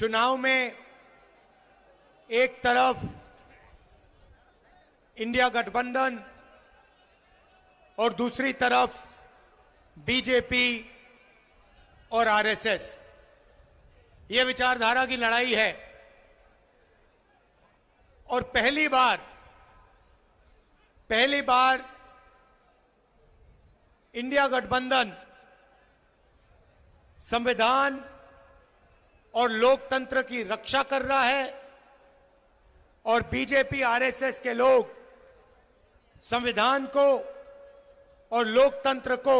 चुनाव में एक तरफ इंडिया गठबंधन और दूसरी तरफ बीजेपी और आरएसएस, ये विचारधारा की लड़ाई है। और पहली बार इंडिया गठबंधन संविधान और लोकतंत्र की रक्षा कर रहा है और बीजेपी आरएसएस के लोग संविधान को और लोकतंत्र को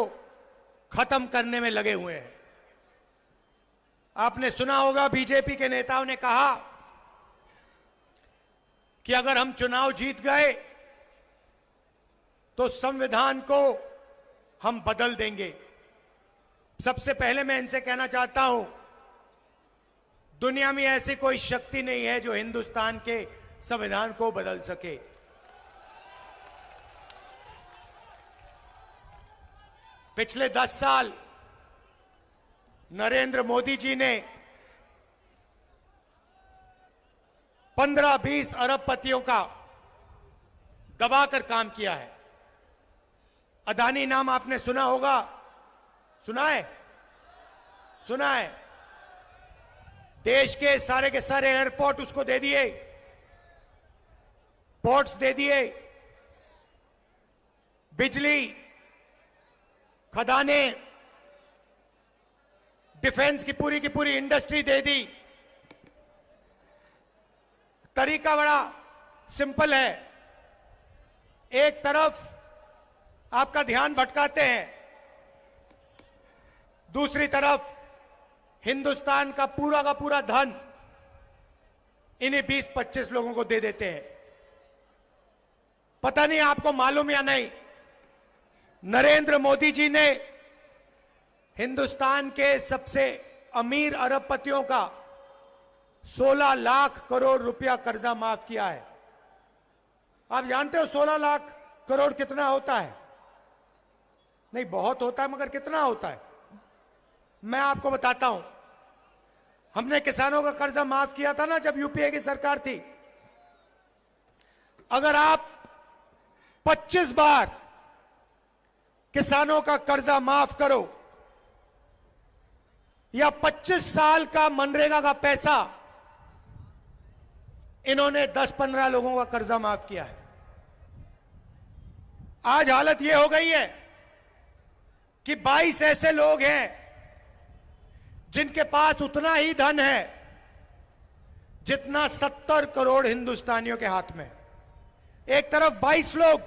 खत्म करने में लगे हुए हैं। आपने सुना होगा बीजेपी के नेताओं ने कहा कि अगर हम चुनाव जीत गए तो संविधान को हम बदल देंगे। सबसे पहले मैं इनसे कहना चाहता हूं, दुनिया में ऐसी कोई शक्ति नहीं है जो हिंदुस्तान के संविधान को बदल सके। पिछले 10 साल नरेंद्र मोदी जी ने 15-20 अरबपतियों का दबाकर काम किया है। अदानी नाम आपने सुना होगा, सुना है। देश के सारे एयरपोर्ट उसको दे दिए, पोर्ट्स दे दिए, बिजली, खदानें, डिफेंस की पूरी इंडस्ट्री दे दी। तरीका बड़ा सिंपल है। एक तरफ आपका ध्यान भटकाते हैं, दूसरी तरफ हिंदुस्तान का पूरा धन इन्हीं 20-25 लोगों को दे देते हैं। पता नहीं आपको मालूम या नहीं, नरेंद्र मोदी जी ने हिंदुस्तान के सबसे अमीर अरबपतियों का 16 लाख करोड़ रुपया कर्जा माफ किया है। आप जानते हो 16 लाख करोड़ कितना होता है? नहीं, बहुत होता है, मगर कितना होता है मैं आपको बताता हूं। हमने किसानों का कर्जा माफ किया था ना, जब यूपीए की सरकार थी। अगर आप 25 बार किसानों का कर्जा माफ करो या 25 साल का मनरेगा का पैसा, इन्होंने 10-15 लोगों का कर्जा माफ किया है। आज हालत यह हो गई है कि 22 ऐसे लोग हैं जिनके पास उतना ही धन है जितना 70 करोड़ हिंदुस्तानियों के हाथ में। एक तरफ 22 लोग,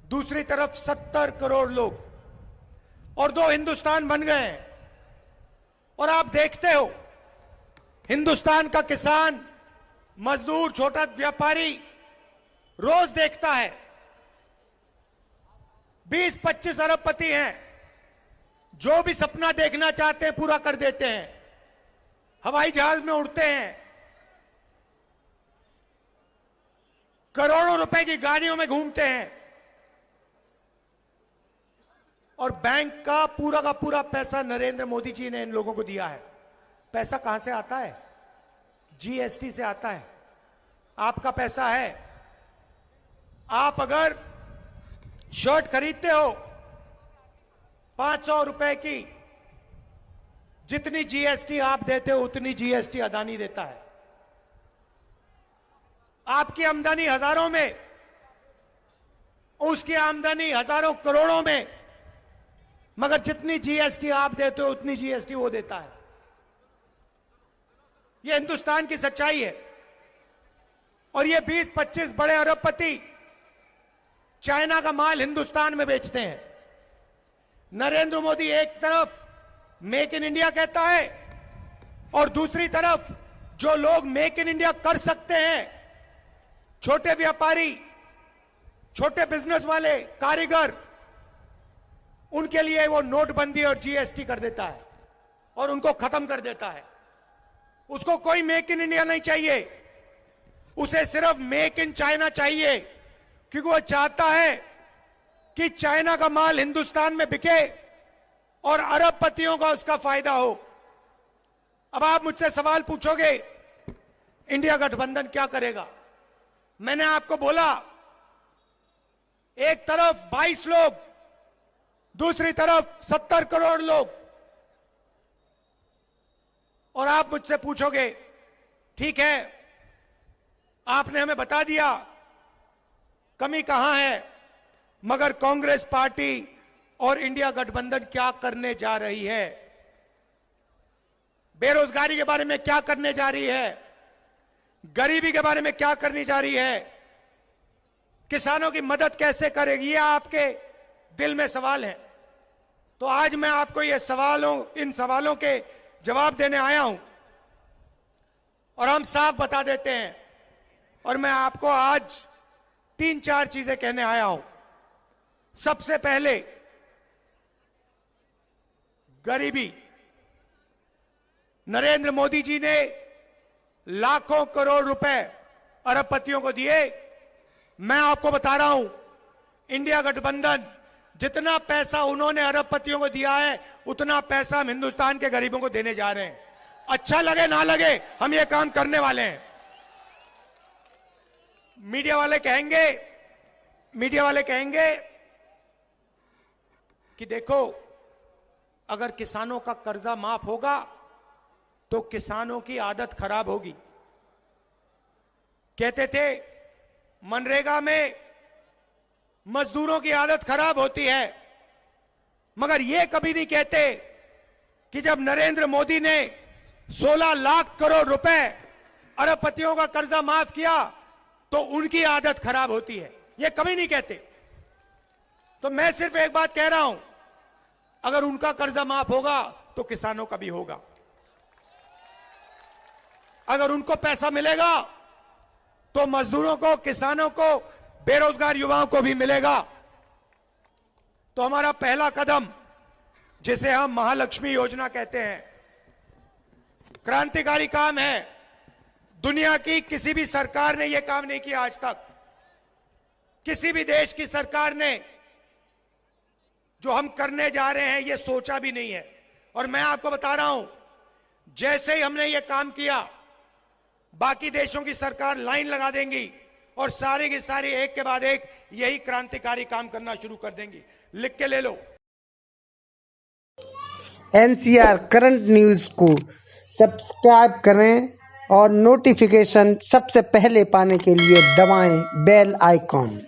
दूसरी तरफ 70 करोड़ लोग, और 2 हिंदुस्तान बन गए हैं। और आप देखते हो, हिंदुस्तान का किसान, मजदूर, छोटा व्यापारी रोज देखता है 20-25 अरबपति हैं, जो भी सपना देखना चाहते हैं पूरा कर देते हैं। हवाई जहाज में उड़ते हैं, करोड़ों रुपए की गाड़ियों में घूमते हैं, और बैंक का पूरा पैसा नरेंद्र मोदी जी ने इन लोगों को दिया है। पैसा कहां से आता है? जीएसटी से आता है। आपका पैसा है। आप अगर शर्ट खरीदते हो 500 रुपए की, जितनी जीएसटी आप देते हो उतनी जीएसटी अदानी देता है। आपकी आमदनी हजारों में, उसकी आमदनी हजारों करोड़ों में, मगर जितनी जीएसटी आप देते हो उतनी जीएसटी वो देता है। ये हिंदुस्तान की सच्चाई है। और ये 20-25 बड़े अरबपति चाइना का माल हिंदुस्तान में बेचते हैं। नरेंद्र मोदी एक तरफ मेक इन इंडिया कहता है, और दूसरी तरफ जो लोग मेक इन इंडिया कर सकते हैं, छोटे व्यापारी, छोटे बिजनेस वाले, कारीगर, उनके लिए वो नोटबंदी और जीएसटी कर देता है और उनको खत्म कर देता है। उसको कोई मेक इन इंडिया नहीं चाहिए, उसे सिर्फ मेक इन चाइना चाहिए, क्योंकि वो चाहता है कि चाइना का माल हिंदुस्तान में बिके और अरबपतियों का उसका फायदा हो। अब आप मुझसे सवाल पूछोगे इंडिया गठबंधन क्या करेगा। मैंने आपको बोला एक तरफ 22 लोग, दूसरी तरफ 70 करोड़ लोग, और आप मुझसे पूछोगे ठीक है आपने हमें बता दिया कमी कहां है, मगर कांग्रेस पार्टी और इंडिया गठबंधन क्या करने जा रही है, बेरोजगारी के बारे में क्या करने जा रही है, गरीबी के बारे में क्या करने जा रही है, किसानों की मदद कैसे करेगी, ये आपके दिल में सवाल है। तो आज मैं आपको ये इन सवालों के जवाब देने आया हूं और हम साफ बता देते हैं। और मैं आपको आज 3-4 चीजें कहने आया हूं। सबसे पहले गरीबी, नरेंद्र मोदी जी ने लाखों करोड़ रुपए अरबपतियों को दिए। मैं आपको बता रहा हूं इंडिया गठबंधन जितना पैसा उन्होंने अरबपतियों को दिया है उतना पैसा हम हिंदुस्तान के गरीबों को देने जा रहे हैं। अच्छा लगे ना लगे हम ये काम करने वाले हैं। मीडिया वाले कहेंगे कि देखो अगर किसानों का कर्जा माफ होगा तो किसानों की आदत खराब होगी। कहते थे मनरेगा में मजदूरों की आदत खराब होती है, मगर यह कभी नहीं कहते कि जब नरेंद्र मोदी ने 16 लाख करोड़ रुपए अरबपतियों का कर्जा माफ किया तो उनकी आदत खराब होती है। यह कभी नहीं कहते। तो मैं सिर्फ एक बात कह रहा हूं, अगर उनका कर्जा माफ होगा तो किसानों का भी होगा। अगर उनको पैसा मिलेगा तो मजदूरों को, किसानों को, बेरोजगार युवाओं को भी मिलेगा। तो हमारा पहला कदम, जिसे हम महालक्ष्मी योजना कहते हैं, क्रांतिकारी काम है। दुनिया की किसी भी सरकार ने यह काम नहीं किया आज तक। किसी भी देश की सरकार ने जो हम करने जा रहे हैं यह सोचा भी नहीं है। और मैं आपको बता रहा हूं, जैसे ही हमने यह काम किया बाकी देशों की सरकार लाइन लगा देंगी और सारी की सारी एक के बाद एक यही क्रांतिकारी काम करना शुरू कर देंगी। लिख के ले लो। NCR करंट न्यूज को सब्सक्राइब करें और नोटिफिकेशन सबसे पहले पाने के लिए दबाएं बेल आइकॉन।